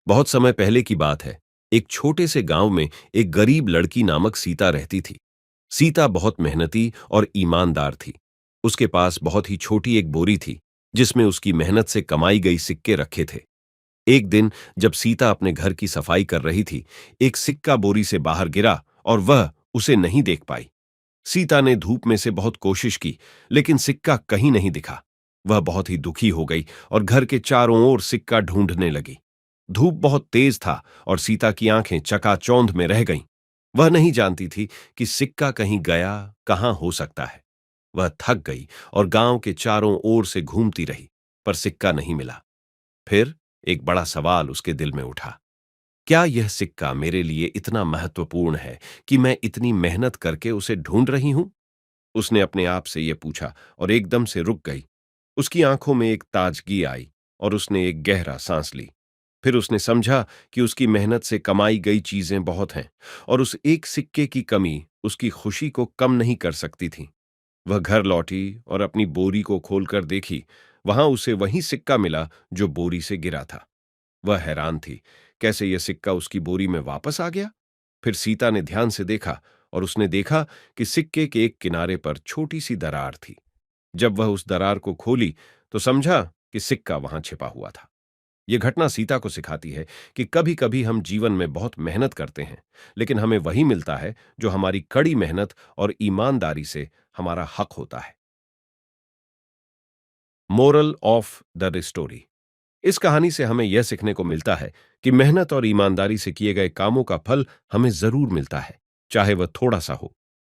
बहुत समय पहले की बात है। एक छोटे से गांव में एक गरीब लड़की नामक सीता रहती थी। सीता बहुत मेहनती और ईमानदार थी। उसके पास बहुत ही छोटी एक बोरी थी, जिसमें उसकी मेहनत से कमाई गई सिक्के रखे थे। एक दिन जब सीता अपने घर की सफाई कर रही थी, एक सिक्का बोरी से बाहर गिरा और वह उसे नहीं देख पाई। सीता ने धूप में से बहुत कोशिश की, लेकिन सिक्का कहीं नहीं दिखा। वह बहुत ही दुखी हो गई और घर के चारों ओर सिक्का ढूंढने लगी। धूप बहुत तेज था और सीता की आंखें चकाचौंध में रह गईं। वह नहीं जानती थी कि सिक्का कहीं गया, कहां हो सकता है। वह थक गई और गांव के चारों ओर से घूमती रही, पर सिक्का नहीं मिला। फिर एक बड़ा सवाल उसके दिल में उठा। क्या यह सिक्का मेरे लिए इतना महत्वपूर्ण है कि मैं इतनी मेहनत करके उसे ढूंढ रही हूं? उसने अपने आप से यह पूछा और एकदम से रुक गई। उसकी आंखों में एक ताजगी आई और उसने एक गहरा सांस ली। फिर उसने समझा कि उसकी मेहनत से कमाई गई चीजें बहुत हैं और उस एक सिक्के की कमी उसकी खुशी को कम नहीं कर सकती थी। वह घर लौटी और अपनी बोरी को खोलकर देखी। वहां उसे वही सिक्का मिला जो बोरी से गिरा था। वह हैरान थी, कैसे यह सिक्का उसकी बोरी में वापस आ गया? फिर सीता ने ध्यान से देखा और उसने देखा कि सिक्के के एक किनारे पर छोटी सी दरार थी। जब वह उस दरार को खोली तो समझा कि सिक्का वहां छिपा हुआ था। यह घटना सीता को सिखाती है कि कभी कभी हम जीवन में बहुत मेहनत करते हैं, लेकिन हमें वही मिलता है जो हमारी कड़ी मेहनत और ईमानदारी से हमारा हक होता है। Moral of the story. इस कहानी से हमें यह सीखने को मिलता है कि मेहनत और ईमानदारी से किए गए कामों का फल हमें जरूर मिलता है, चाहे वह थोड़ा सा हो।